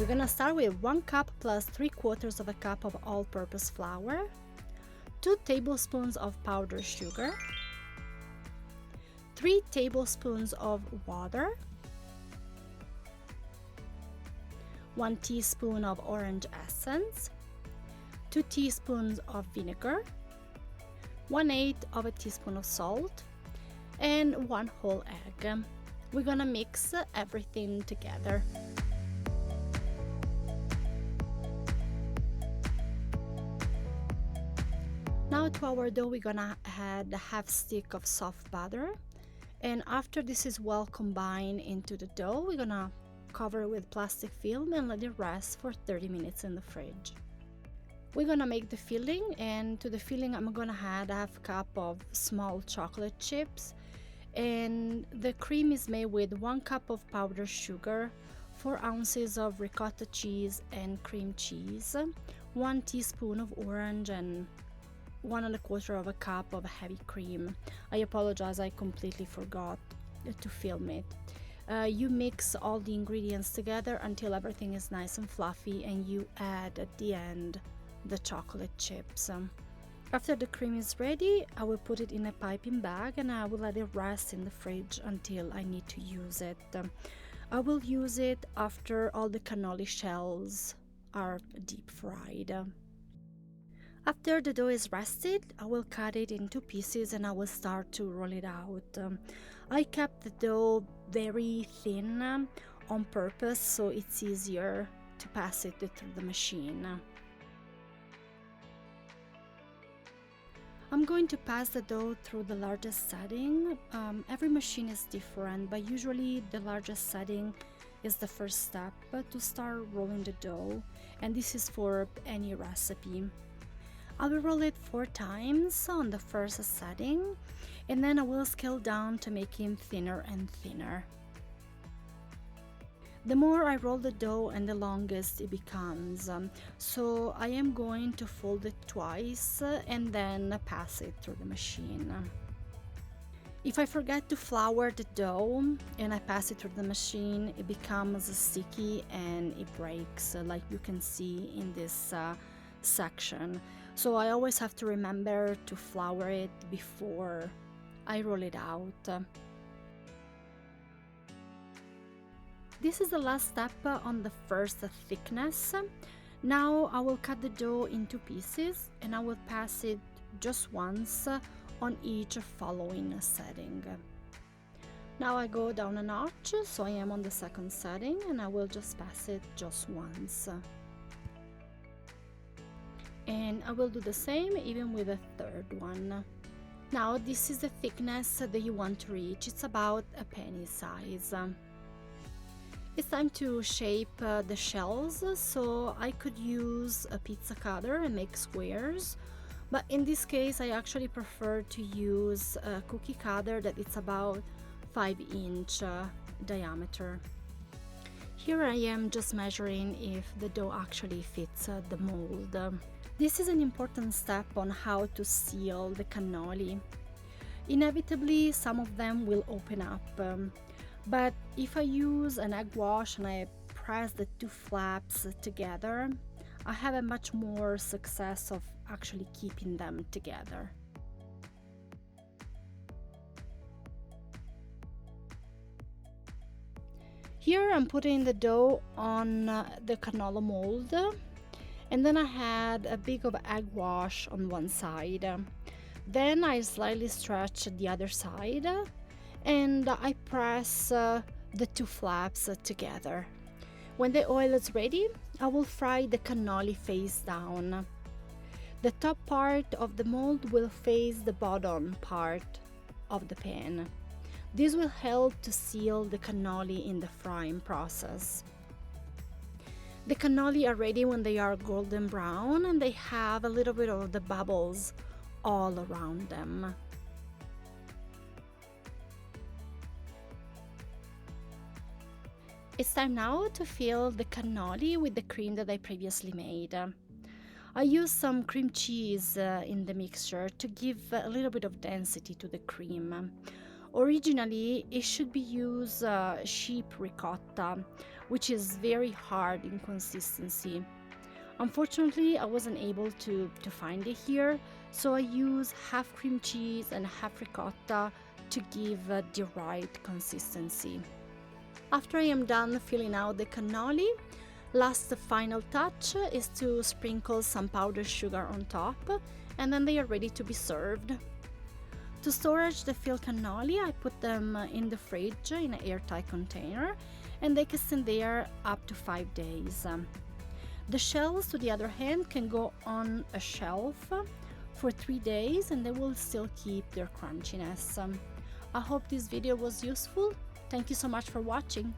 We're gonna start with 1 cup plus 3/4 of a cup of all-purpose flour, 2 tablespoons of powdered sugar, 3 tablespoons of water, 1 teaspoon of orange essence, 2 teaspoons of vinegar, 1/8 of a teaspoon of salt, and 1 whole egg. We're gonna mix everything together. Now to our dough we're gonna add a half stick of soft butter, and after this is well combined into the dough, we're gonna cover it with plastic film and let it rest for 30 minutes in the fridge. We're gonna make the filling, and to the filling I'm gonna add a half cup of small chocolate chips, and the cream is made with 1 cup of powdered sugar, 4 ounces of ricotta cheese and cream cheese, 1 teaspoon of orange, and 1 1/4 of a cup of heavy cream. I apologize, I completely forgot to film it. You mix all the ingredients together until everything is nice and fluffy, and you add at the end the chocolate chips. After the cream is ready, I will put it in a piping bag and I will let it rest in the fridge until I need to use it. I will use it after all the cannoli shells are deep fried. After the dough is rested, I will cut it into pieces and I will start to roll it out. I kept the dough very thin on purpose so it's easier to pass it through the machine. I'm going to pass the dough through the largest setting. Every machine is different, but usually the largest setting is the first step to start rolling the dough, and this is for any recipe. I will roll it 4 times on the first setting, and then I will scale down to make it thinner and thinner. The more I roll the dough and the longest it becomes, so I am going to fold it twice and then pass it through the machine. If I forget to flour the dough and I pass it through the machine, it becomes sticky and it breaks, like you can see in this section. So I always have to remember to flour it before I roll it out. This is the last step on the first thickness. Now I will cut the dough into pieces and I will pass it just once on each following setting. Now I go down a notch, so I am on the second setting and I will just pass it just once. And I will do the same even with the third one. Now this is the thickness that you want to reach. It's about a penny size. It's time to shape the shells, so I could use a pizza cutter and make squares, but in this case I actually prefer to use a cookie cutter that it's about 5-inch diameter. Here I am just measuring if the dough actually fits the mold. This is an important step on how to seal the cannoli. Inevitably some of them will open up. But if I use an egg wash and I press the 2 flaps together, I have a much more success of actually keeping them together. Here I'm putting the dough on the cannoli mold, and then I had a big of egg wash on one side. Then I slightly stretch the other side, and I press the 2 flaps together. When the oil is ready, I will fry the cannoli face down. The top part of the mold will face the bottom part of the pan. This will help to seal the cannoli in the frying process. The cannoli are ready when they are golden brown and they have a little bit of the bubbles all around them. It's time now to fill the cannoli with the cream that I previously made. I used some cream cheese in the mixture to give a little bit of density to the cream. Originally, it should be used sheep ricotta, which is very hard in consistency. Unfortunately, I wasn't able to find it here, so I use half cream cheese and half ricotta to give the right consistency. After I am done filling out the cannoli, last final touch is to sprinkle some powdered sugar on top, and then they are ready to be served. To storage the filled cannoli, I put them in the fridge in an airtight container, and they can stay there up to 5 days. The shells, to the other hand, can go on a shelf for 3 days and they will still keep their crunchiness. I hope this video was useful. Thank you so much for watching.